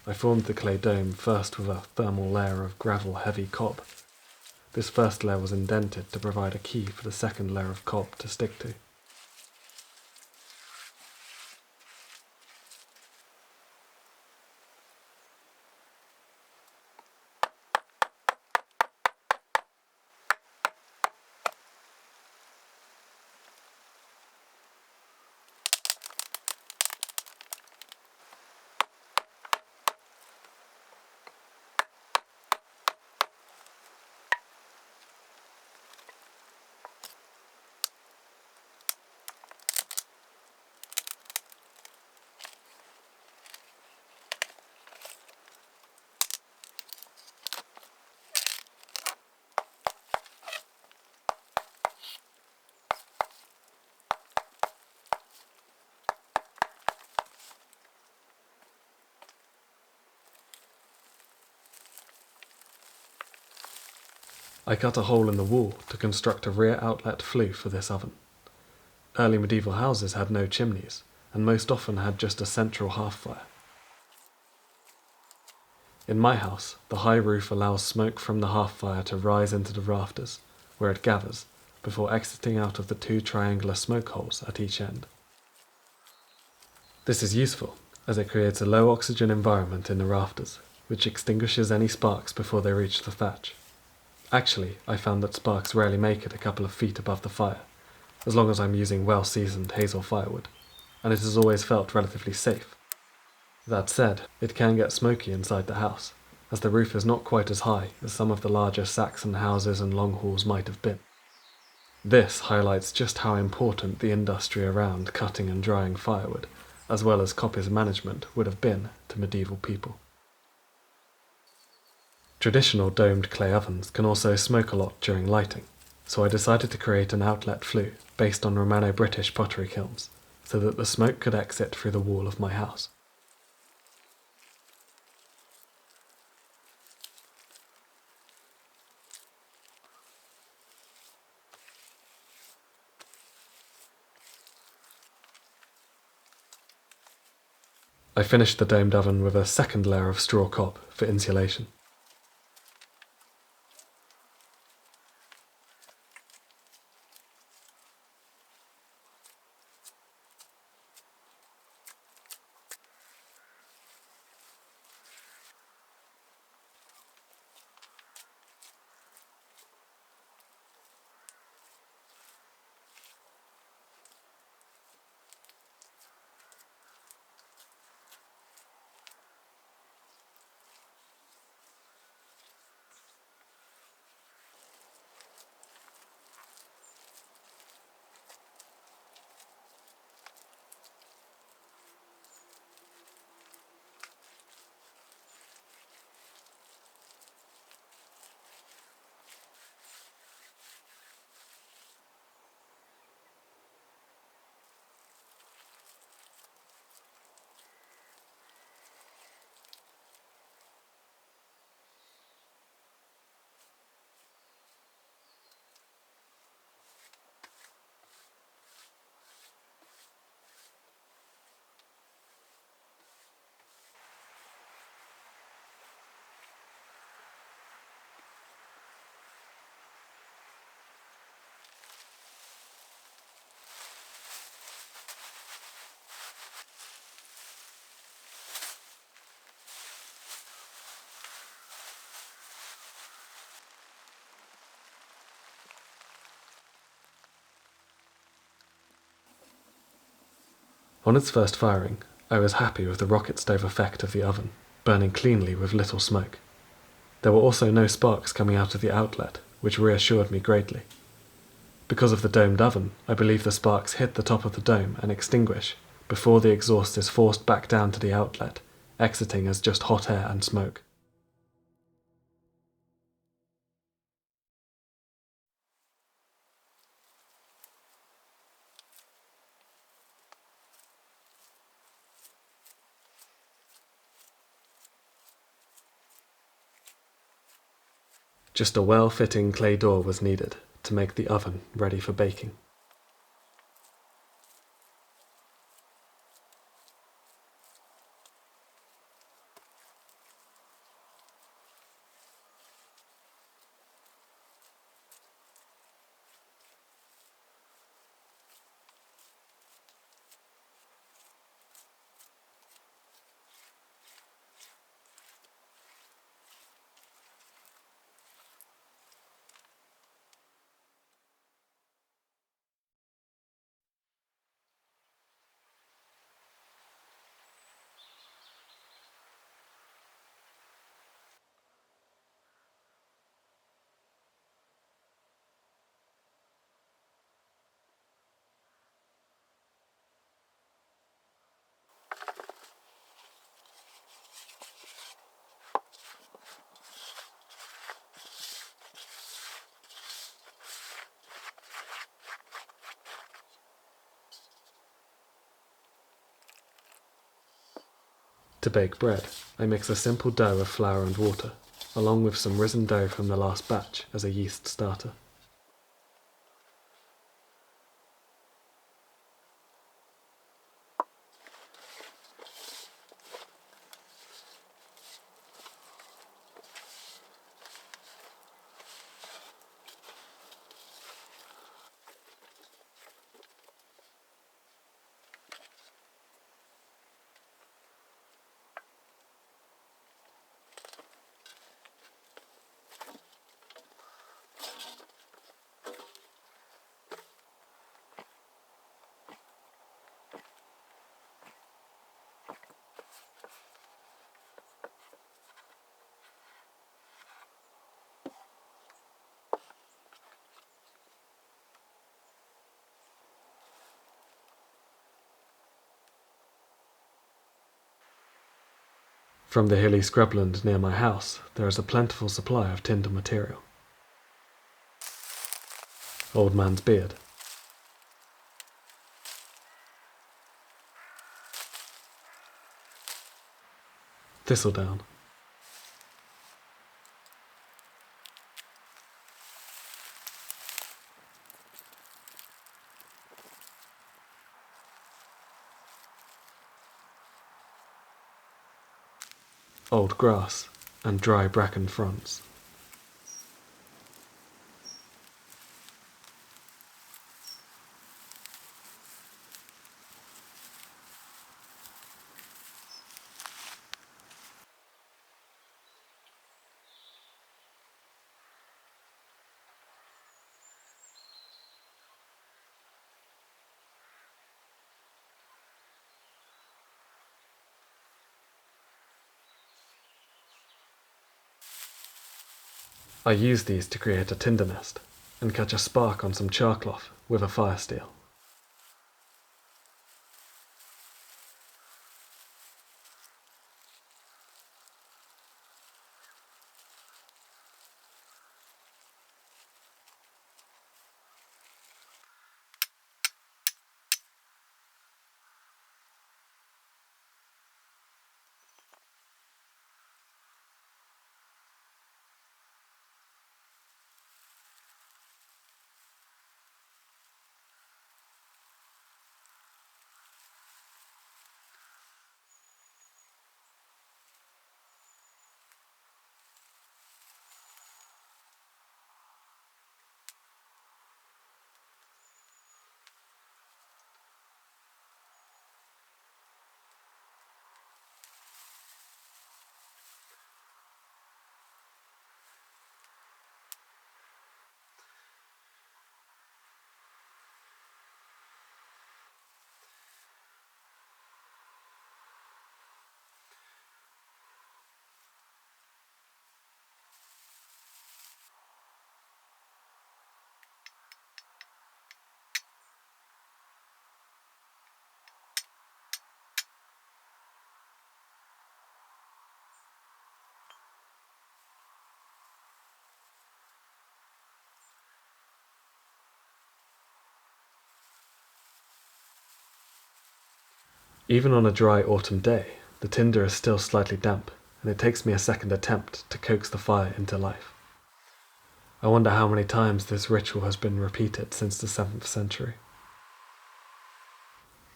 I formed the clay dome first with a thermal layer of gravel-heavy cob, This first layer was indented to provide a key for the second layer of cob to stick to. I cut a hole in the wall to construct a rear outlet flue for this oven. Early medieval houses had no chimneys, and most often had just a central hearth fire. In my house, the high roof allows smoke from the hearth fire to rise into the rafters, where it gathers, before exiting out of the 2 triangular smoke holes at each end. This is useful, as it creates a low oxygen environment in the rafters, which extinguishes any sparks before they reach the thatch. Actually, I found that sparks rarely make it a couple of feet above the fire, as long as I'm using well-seasoned hazel firewood, and it has always felt relatively safe. That said, it can get smoky inside the house, as the roof is not quite as high as some of the larger Saxon houses and long halls might have been. This highlights just how important the industry around cutting and drying firewood, as well as coppice management, would have been to medieval people. Traditional domed clay ovens can also smoke a lot during lighting, so I decided to create an outlet flue based on Romano-British pottery kilns, so that the smoke could exit through the wall of my house. I finished the domed oven with a second layer of straw cob for insulation. On its first firing, I was happy with the rocket stove effect of the oven, burning cleanly with little smoke. There were also no sparks coming out of the outlet, which reassured me greatly. Because of the domed oven, I believe the sparks hit the top of the dome and extinguish before the exhaust is forced back down to the outlet, exiting as just hot air and smoke. Just a well-fitting clay door was needed to make the oven ready for baking. To bake bread, I mix a simple dough of flour and water, along with some risen dough from the last batch as a yeast starter. From the hilly scrubland near my house, there is a plentiful supply of tinder material. Old man's beard. Thistledown. Old grass and dry bracken fronds. I use these to create a tinder nest and catch a spark on some charcloth with a fire steel. Even on a dry autumn day, the tinder is still slightly damp, and it takes me a second attempt to coax the fire into life. I wonder how many times this ritual has been repeated since the 7th century.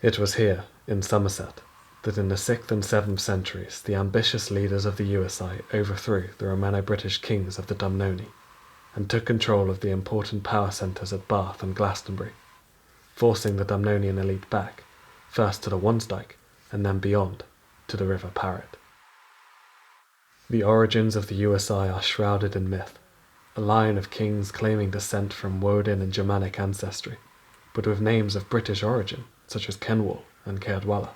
It was here, in Somerset, that in the 6th and 7th centuries the ambitious leaders of the USI overthrew the Romano-British kings of the Dumnonii, and took control of the important power centres at Bath and Glastonbury, forcing the Dumnonian elite back, first to the Wansdyke, and then beyond, to the River Parrett. The origins of the USI are shrouded in myth, a line of kings claiming descent from Woden and Germanic ancestry, but with names of British origin, such as Kenwal and Caerdwalla.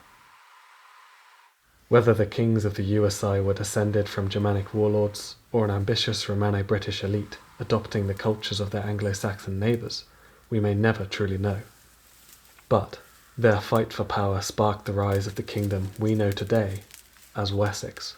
Whether the kings of the USI were descended from Germanic warlords, or an ambitious Romano-British elite adopting the cultures of their Anglo-Saxon neighbours, we may never truly know. But their fight for power sparked the rise of the kingdom we know today as Wessex.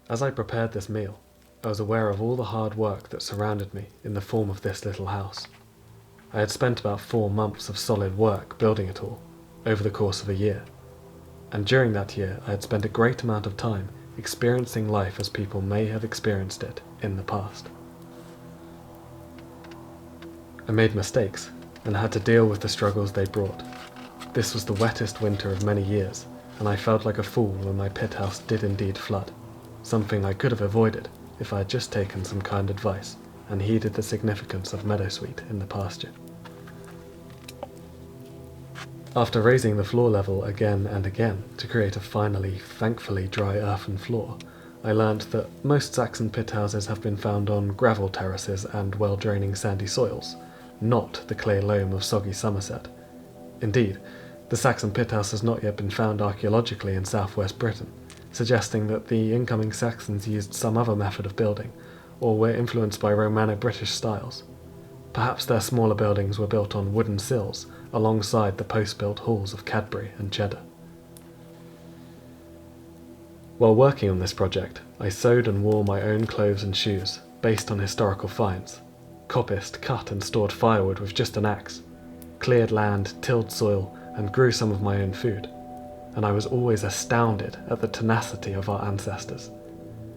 As I prepared this meal, I was aware of all the hard work that surrounded me in the form of this little house. I had spent about 4 months of solid work building it all, over the course of a year, and during that year I had spent a great amount of time experiencing life as people may have experienced it in the past. I made mistakes, and had to deal with the struggles they brought. This was the wettest winter of many years, and I felt like a fool when my pit house did indeed flood, something I could have avoided if I had just taken some kind advice and heeded the significance of meadowsweet in the pasture. After raising the floor level again and again to create a finally, thankfully dry earthen floor, I learnt that most Saxon pit houses have been found on gravel terraces and well-draining sandy soils, not the clay loam of soggy Somerset. Indeed, the Saxon pit house has not yet been found archaeologically in southwest Britain, suggesting that the incoming Saxons used some other method of building, or were influenced by Romano-British styles. Perhaps their smaller buildings were built on wooden sills alongside the post-built halls of Cadbury and Cheddar. While working on this project, I sewed and wore my own clothes and shoes, based on historical finds, coppiced, cut and stored firewood with just an axe, cleared land, tilled soil, and grew some of my own food, and I was always astounded at the tenacity of our ancestors,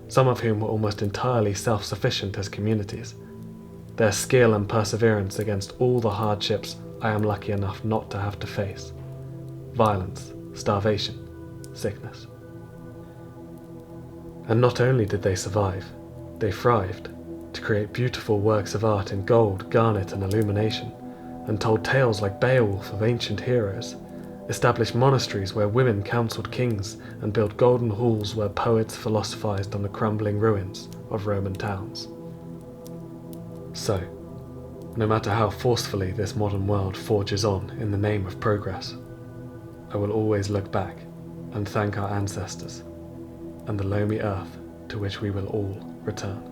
some of whom were almost entirely self-sufficient as communities. Their skill and perseverance against all the hardships I am lucky enough not to have to face: violence, starvation, sickness. And not only did they survive, they thrived to create beautiful works of art in gold, garnet and illumination, and told tales like Beowulf of ancient heroes, established monasteries where women counselled kings, and built golden halls where poets philosophized on the crumbling ruins of Roman towns. So, no matter how forcefully this modern world forges on in the name of progress, I will always look back and thank our ancestors and the loamy earth to which we will all return.